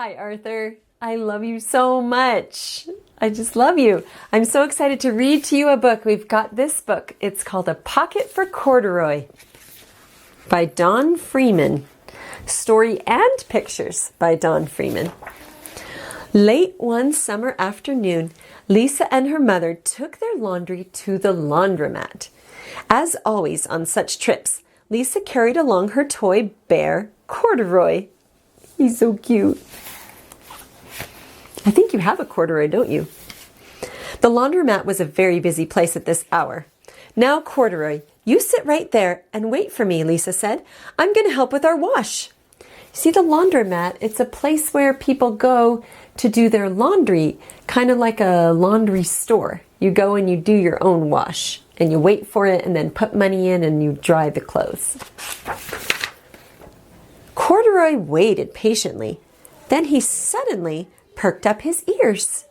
Hi, Arthur. I love you so much. I just love you. I'm so excited to read to you a book. We've got this book. It's called A Pocket for Corduroy by Don Freeman. Story and pictures by Don Freeman. Late one summer afternoon, Lisa and her mother took their laundry to the laundromat. As always on such trips, Lisa carried along her toy bear, Corduroy. He's so cute. I think you have a Corduroy, don't you? The laundromat was a very busy place at this hour. Now, Corduroy, you sit right there and wait for me, Lisa said. I'm going to help with our wash. See, the laundromat, it's a place where people go to do their laundry, kind of like a laundry store. You go and you do your own wash, and you wait for it and then put money in and you dry the clothes. Corduroy waited patiently. Then he suddenly perked up his ears.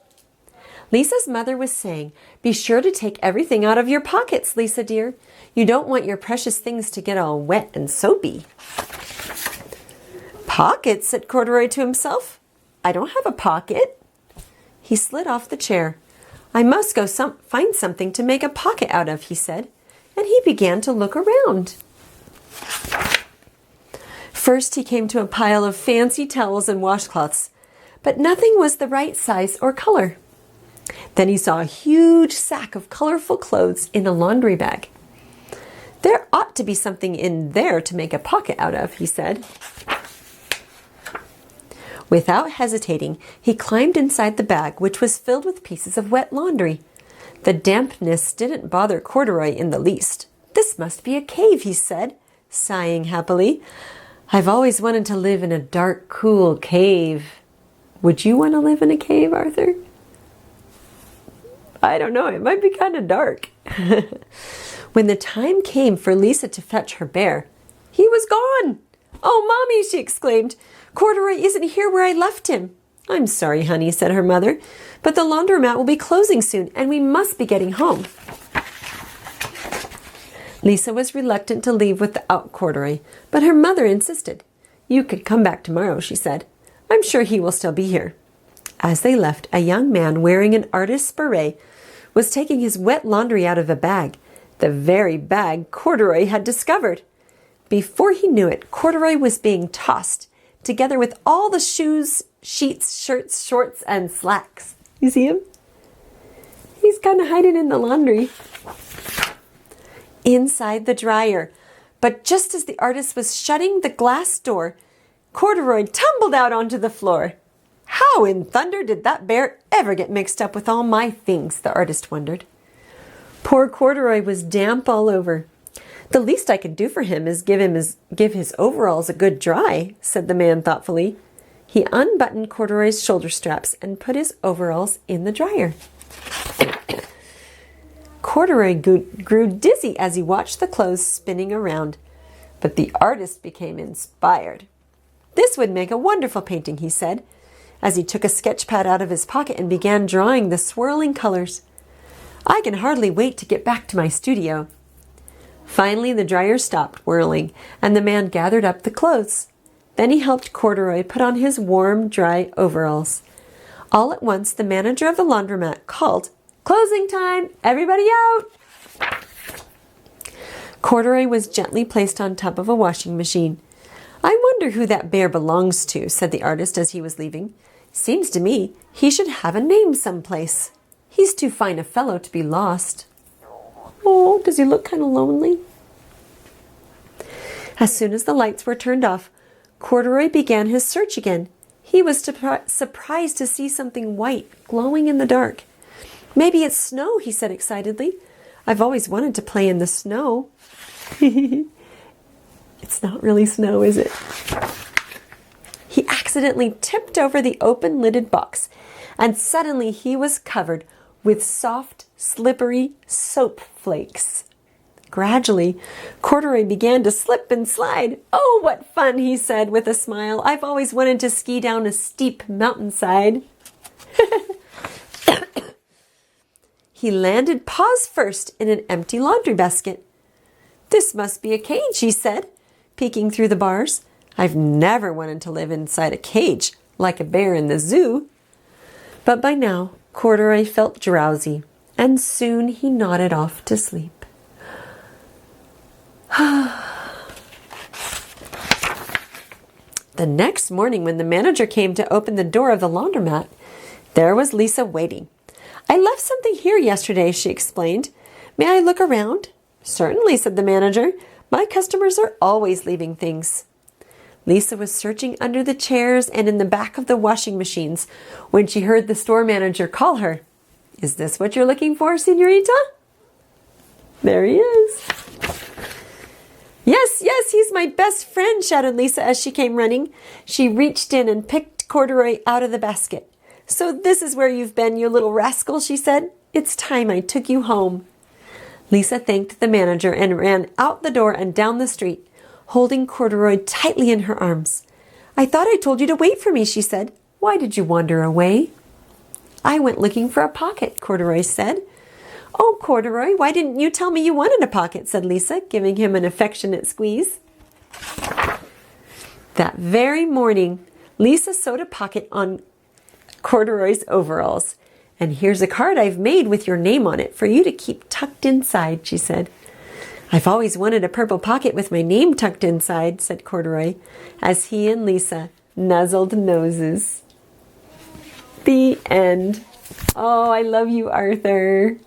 Lisa's mother was saying, "Be sure to take everything out of your pockets, Lisa dear. You don't want your precious things to get all wet and soapy." "Pockets?" said Corduroy to himself. "I don't have a pocket." He slid off the chair. "I must go find something to make a pocket out of," he said, and he began to look around. First he came to a pile of fancy towels and washcloths, but nothing was the right size or color. Then he saw a huge sack of colorful clothes in a laundry bag. "There ought to be something in there to make a pocket out of," he said. Without hesitating, he climbed inside the bag, which was filled with pieces of wet laundry. The dampness didn't bother Corduroy in the least. "This must be a cave," he said, sighing happily. "I've always wanted to live in a dark, cool cave." Would you want to live in a cave, Arthur? I don't know. It might be kind of dark. When the time came for Lisa to fetch her bear, he was gone. "Oh, Mommy," she exclaimed. "Corduroy isn't here where I left him." "I'm sorry, honey," said her mother, "but the laundromat will be closing soon, and we must be getting home." Lisa was reluctant to leave without Corduroy, but her mother insisted. "You could come back tomorrow," she said. "I'm sure he will still be here." As they left, a young man wearing an artist's beret was taking his wet laundry out of a bag, the very bag Corduroy had discovered. Before he knew it, Corduroy was being tossed, together with all the shoes, sheets, shirts, shorts, and slacks. You see him? He's kind of hiding in the laundry. Inside the dryer. But just as the artist was shutting the glass door, Corduroy tumbled out onto the floor. "How in thunder did that bear ever get mixed up with all my things?" the artist wondered. Poor Corduroy was damp all over. "The least I can do for him is give his overalls a good dry," said the man thoughtfully. He unbuttoned Corduroy's shoulder straps and put his overalls in the dryer. Corduroy grew dizzy as he watched the clothes spinning around, but the artist became inspired. "This would make a wonderful painting," he said, as he took a sketch pad out of his pocket and began drawing the swirling colors. "I can hardly wait to get back to my studio." Finally, the dryer stopped whirling, and the man gathered up the clothes. Then he helped Corduroy put on his warm, dry overalls. All at once, the manager of the laundromat called, "Closing time! Everybody out!" Corduroy was gently placed on top of a washing machine. "I wonder who that bear belongs to," said the artist as he was leaving. "Seems to me he should have a name someplace. He's too fine a fellow to be lost." Oh, does he look kind of lonely? As soon as the lights were turned off, Corduroy began his search again. He was surprised to see something white glowing in the dark. "Maybe it's snow," he said excitedly. "I've always wanted to play in the snow." It's not really snow, is it? He accidentally tipped over the open-lidded box, and suddenly he was covered with soft, slippery soap flakes. Gradually, Corduroy began to slip and slide. "Oh, what fun," he said with a smile. "I've always wanted to ski down a steep mountainside." He landed paws first in an empty laundry basket. "This must be a cage," he said, peeking through the bars. "I've never wanted to live inside a cage. like a bear in the zoo. But by now, Corduroy felt drowsy, and soon he nodded off to sleep. The next morning, when the manager came to open the door of the laundromat, there was Lisa waiting. "I left something here yesterday," she explained. "May I look around?" "Certainly," said the manager. "My customers are always leaving things." Lisa was searching under the chairs and in the back of the washing machines when she heard the store manager call her. "Is this what you're looking for, señorita?" There he is. "Yes, yes, he's my best friend," shouted Lisa as she came running. She reached in and picked Corduroy out of the basket. "So this is where you've been, you little rascal," she said. "It's time I took you home." Lisa thanked the manager and ran out the door and down the street, holding Corduroy tightly in her arms. "I thought I told you to wait for me," she said. "Why did you wander away?" "I went looking for a pocket," Corduroy said. "Oh, Corduroy, why didn't you tell me you wanted a pocket?" said Lisa, giving him an affectionate squeeze. That very morning, Lisa sewed a pocket on Corduroy's overalls. "And here's a card I've made with your name on it for you to keep tucked inside," she said. "I've always wanted a purple pocket with my name tucked inside," said Corduroy, as he and Lisa nuzzled noses. The end. Oh, I love you, Arthur.